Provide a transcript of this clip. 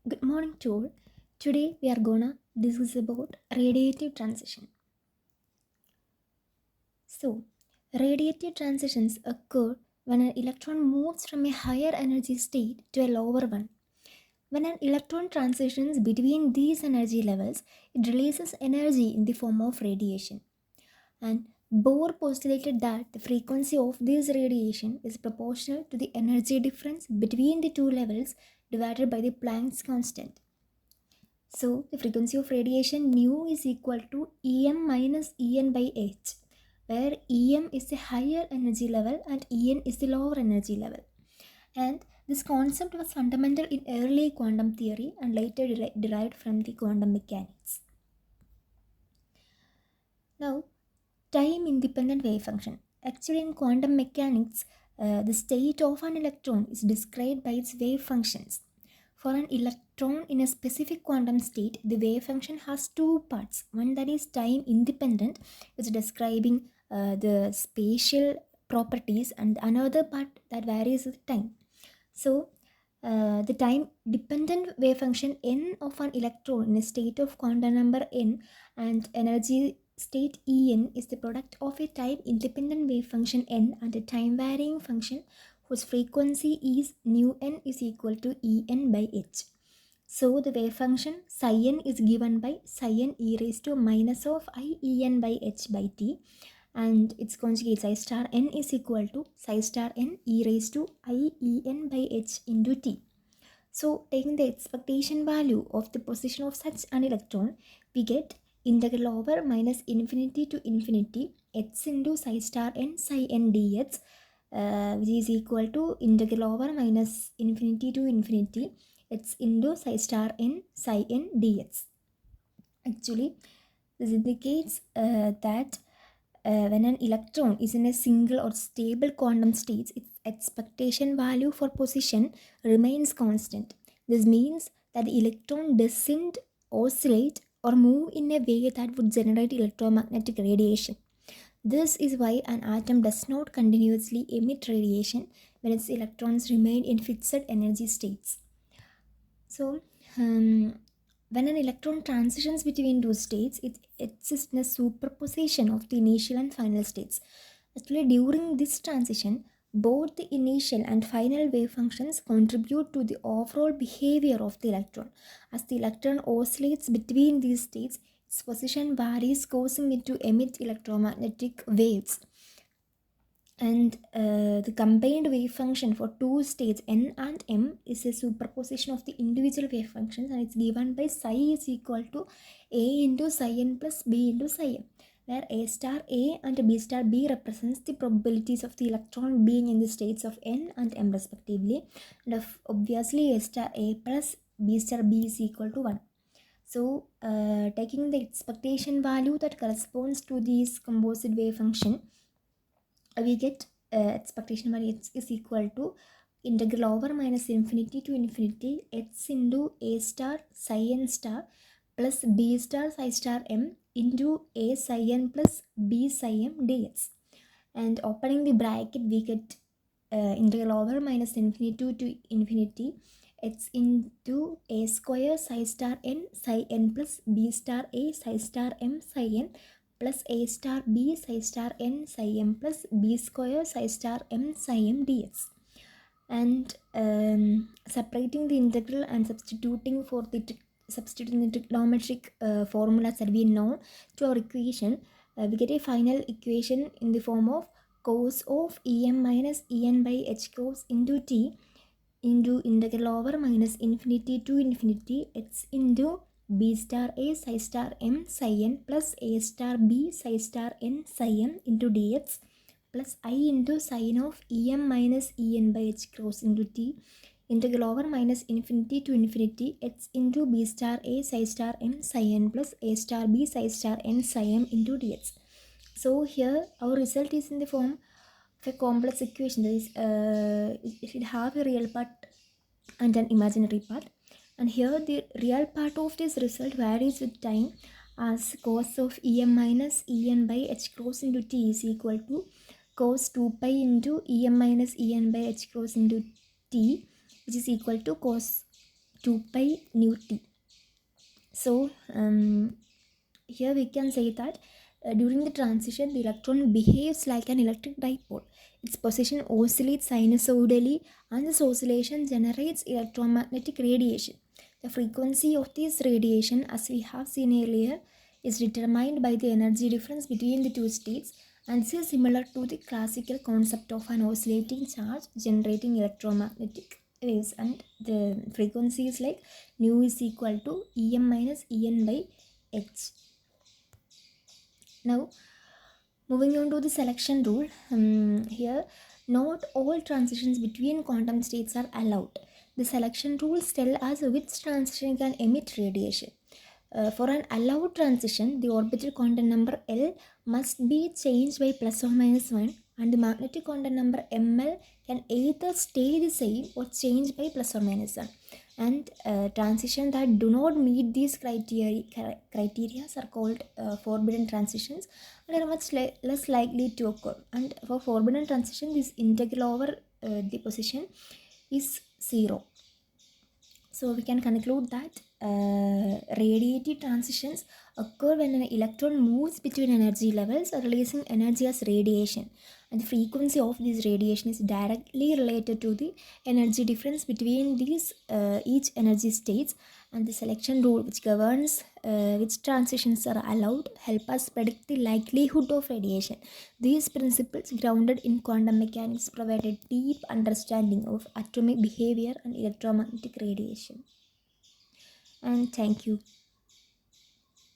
Good morning to all. Today we are gonna discuss about radiative transition. So, radiative transitions occur when an electron moves from a higher energy state to a lower one. When an electron transitions between these energy levels, it releases energy in the form of radiation. And Bohr postulated that the frequency of this radiation is proportional to the energy difference between the two levels divided by the Planck's constant. So the frequency of radiation nu is equal to Em minus En by h, where Em is the higher energy level and En is the lower energy level. And this concept was fundamental in early quantum theory and later derived from the quantum mechanics. Now, time independent wave function. Actually, in quantum mechanics, the state of an electron is described by its wave functions. For an electron in a specific quantum state, the wave function has two parts. One that is time independent, which is describing the spatial properties, and another part that varies with time. So, the time dependent wave function n of an electron in a state of quantum number n and energy state En is the product of a time independent wave function n and a time varying function whose frequency is nu n is equal to En by h. So the wave function psi n is given by psi n e raised to minus of I En by h by t, and its conjugate psi star n is equal to psi star n e raised to I En by h into t. So taking the expectation value of the position of such an electron, we get integral over minus infinity to infinity x into psi star n psi n dx, which is equal to integral over minus infinity to infinity x into psi star n psi n dx. Actually, this indicates that when an electron is in a single or stable quantum state, its expectation value for position remains constant. This means that the electron doesn't oscillate or move in a way that would generate electromagnetic radiation. This is why an atom does not continuously emit radiation when its electrons remain in fixed energy states. So, when an electron transitions between two states, it exists in a superposition of the initial and final states. Actually, during this transition, both the initial and final wave functions contribute to the overall behavior of the electron. As the electron oscillates between these states, its position varies, causing it to emit electromagnetic waves. And the combined wave function for two states n and m is a superposition of the individual wave functions, and it's given by psi is equal to a into psi n plus b into psi m, where a star a and b star b represents the probabilities of the electron being in the states of n and m respectively, and obviously a star a plus b star b is equal to 1. So taking the expectation value that corresponds to this composite wave function, we get expectation value is equal to integral over minus infinity to infinity x into a star psi n star plus b star psi star m into a psi n plus b psi m dx. And opening the bracket, we get integral over minus infinity to infinity x into a square psi star n psi n plus b star a psi star m psi n plus a star b psi star n psi m plus b square psi star m psi m dx. And separating the integral and substituting the trigonometric formulas that we know to our equation, we get a final equation in the form of cos of Em minus En by h cos into t into integral over minus infinity to infinity x into b star a psi star m psi n plus a star b psi star n psi m into dx plus I into sine of Em minus En by h cross into t integral over minus infinity to infinity x into b star a psi star m psi n plus a star b psi star n psi m into dx. So here our result is in the form of a complex equation, that is it should have a real part and an imaginary part, and here the real part of this result varies with time, as cos of Em minus En by h cross into t is equal to cos 2 pi into Em minus En by h cross into t, which is equal to cos 2 pi nu t. So here we can say that during the transition, the electron behaves like an electric dipole. Its position oscillates sinusoidally, and this oscillation generates electromagnetic radiation. The frequency of this radiation, as we have seen earlier, is determined by the energy difference between the two states, and this is similar to the classical concept of an oscillating charge generating electromagnetic waves, and the frequency is like nu is equal to Em minus En by h. Now, moving on to the selection rule, here not all transitions between quantum states are allowed. The selection rules tell us which transition can emit radiation. For an allowed transition, the orbital quantum number L must be changed by plus or minus 1, and the magnetic quantum number ML can either stay the same or change by plus or minus 1. And transitions that do not meet these criteria are called forbidden transitions, and are much less likely to occur. And for forbidden transition, this integral over the position is 0. So we can conclude that radiative transitions occur when an electron moves between energy levels, releasing energy as radiation, and the frequency of this radiation is directly related to the energy difference between these each energy states. And the selection rule, which governs which transitions are allowed, help us predict the likelihood of radiation. These principles, grounded in quantum mechanics, provide a deep understanding of atomic behavior and electromagnetic radiation. And thank you.